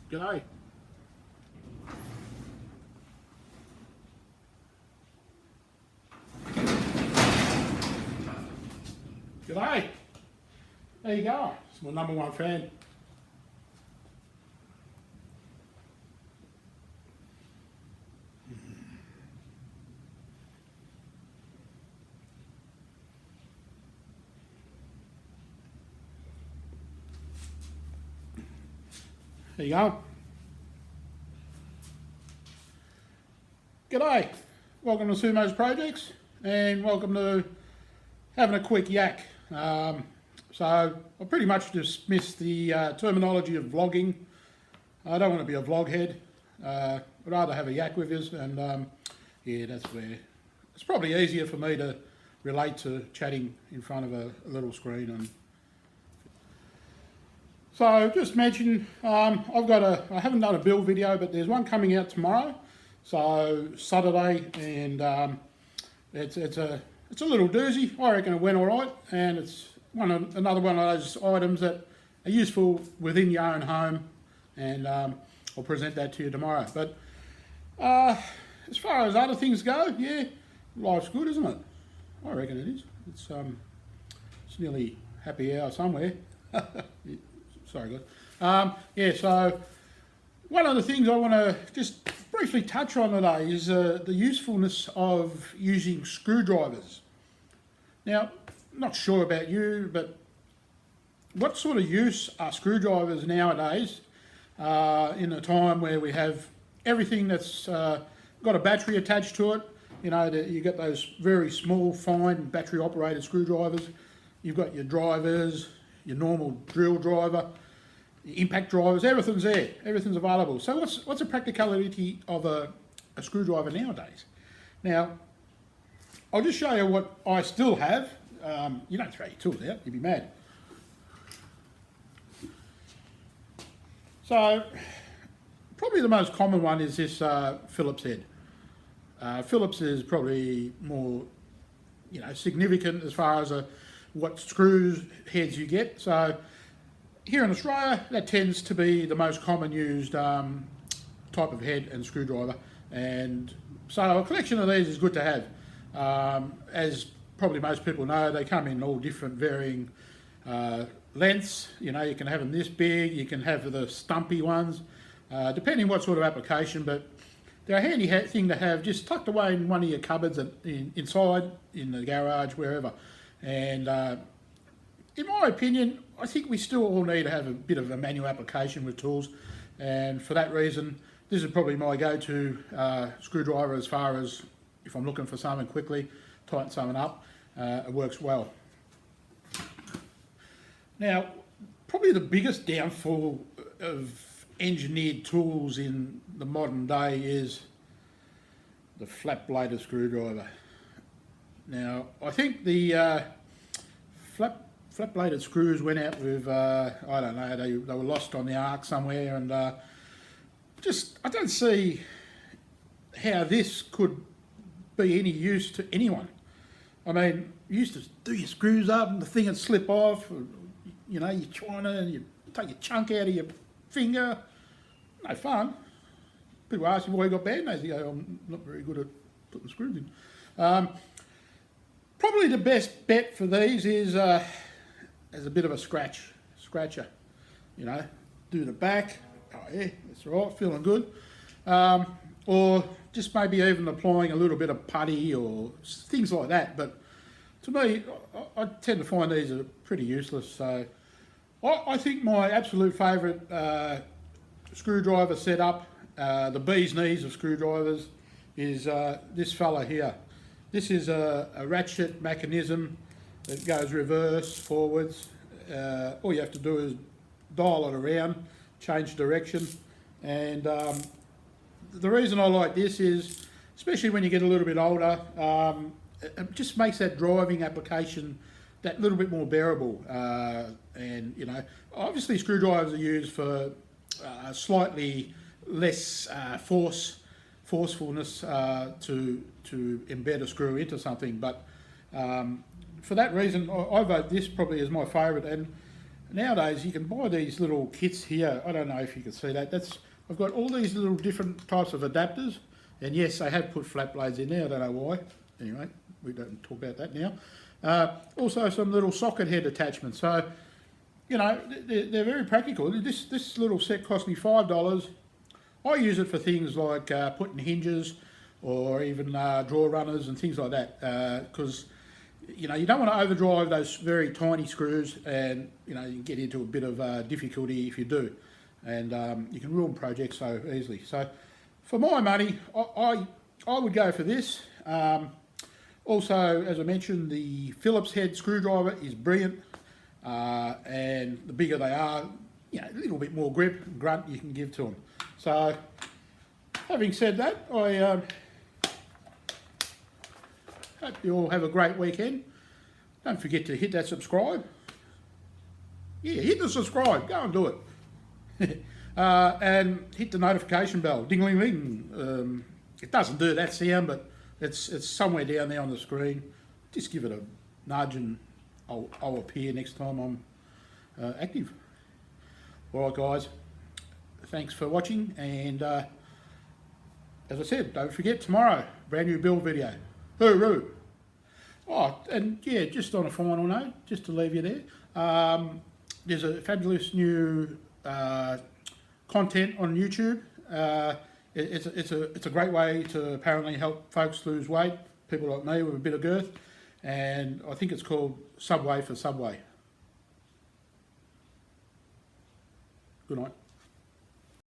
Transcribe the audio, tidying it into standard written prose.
G'day. G'day. There you go. It's my number one fan. There you go. G'day. Welcome to Sumo's Projects and welcome to having a quick yak. So I pretty much dismissed the terminology of vlogging. I don't want to be a vlog head. I'd rather have a yak with you, and yeah, that's where it's probably easier for me to relate to chatting in front of a little screen. And so just mention, I haven't done a build video, but there's one coming out tomorrow, so Saturday, and it's a little doozy. I reckon it went all right, and it's another one of those items that are useful within your own home, and I'll present that to you tomorrow. But as far as other things go, yeah, life's good, isn't it? I reckon it is. It's nearly happy hour somewhere. Sorry, guys. Yeah, so one of the things I want to just briefly touch on today is the usefulness of using screwdrivers. Now, not sure about you, but what sort of use are screwdrivers nowadays in a time where we have everything that's got a battery attached to it? You know, you got those very small, fine battery-operated screwdrivers. You've got your drivers, your normal drill driver, your impact drivers. Everything's there. Everything's available. So what's the practicality of a screwdriver nowadays? Now, I'll just show you what I still have. You don't throw your tools out, you'd be mad. So, probably the most common one is this Phillips head. Phillips is probably more, significant as far as what screws heads you get. So, here in Australia, that tends to be the most common used type of head and screwdriver. And so a collection of these is good to have. As probably most people know, they come in all different varying lengths. You can have them this big, you can have the stumpy ones, depending what sort of application, but they're a handy thing to have just tucked away in one of your cupboards inside, in the garage, wherever. And in my opinion, I think we still all need to have a bit of a manual application with tools, and for that reason, this is probably my go-to screwdriver as far as if I'm looking for something quickly, tighten something up. It works well. Now, probably the biggest downfall of engineered tools in the modern day is the flat-bladed screwdriver. Now, I think the flat-bladed screws went out with, I don't know, they were lost on the ark somewhere, and I don't see how this could be any use to anyone. I mean, you used to do your screws up and the thing would slip off, you trying to, and you take a chunk out of your finger. No fun. People ask you why you got band-aids. You go, I'm not very good at putting screws in. Probably the best bet for these is as a bit of a scratcher. Do the back. Oh yeah, that's right, feeling good. Or just maybe even applying a little bit of putty or things like that. But to me, I tend to find these are pretty useless. So I think my absolute favourite screwdriver setup, the bee's knees of screwdrivers, is this fella here. This is a ratchet mechanism that goes reverse, forwards. All you have to do is dial it around, change direction, and the reason I like this is, especially when you get a little bit older, it just makes that driving application that little bit more bearable. And obviously screwdrivers are used for slightly less forcefulness to embed a screw into something, but for that reason, I vote this probably as my favourite. And nowadays you can buy these little kits here. I don't know if you can see that. I've got all these little different types of adapters, and yes, they have put flat blades in there. I don't know why. Anyway, we don't talk about that now. Also, some little socket head attachments. So, you know, they're very practical. This little set cost me $5. I use it for things like putting hinges or even draw runners and things like that, because you know, you don't want to overdrive those very tiny screws, and you know, you can get into a bit of difficulty if you do, and you can ruin projects so easily. So for my money, I would go for this. Also, as I mentioned, the Phillips head screwdriver is brilliant, and the bigger they are, you know, a little bit more grip and grunt you can give to them. So having said that, I hope you all have a great weekend. Don't forget to hit that subscribe. Yeah, hit the subscribe. Go and do it. And hit the notification bell. Ding-a-ling-ling. It doesn't do that sound, but it's somewhere down there on the screen. Just give it a nudge and I'll appear next time I'm active. All right, guys. Thanks for watching. And as I said, don't forget tomorrow, brand new build video. Hooroo! Oh, and yeah, just on a final note, just to leave you there, there's a fabulous new content on YouTube. It's a great way to apparently help folks lose weight, people like me with a bit of girth, and I think it's called Subway for Subway. Good night.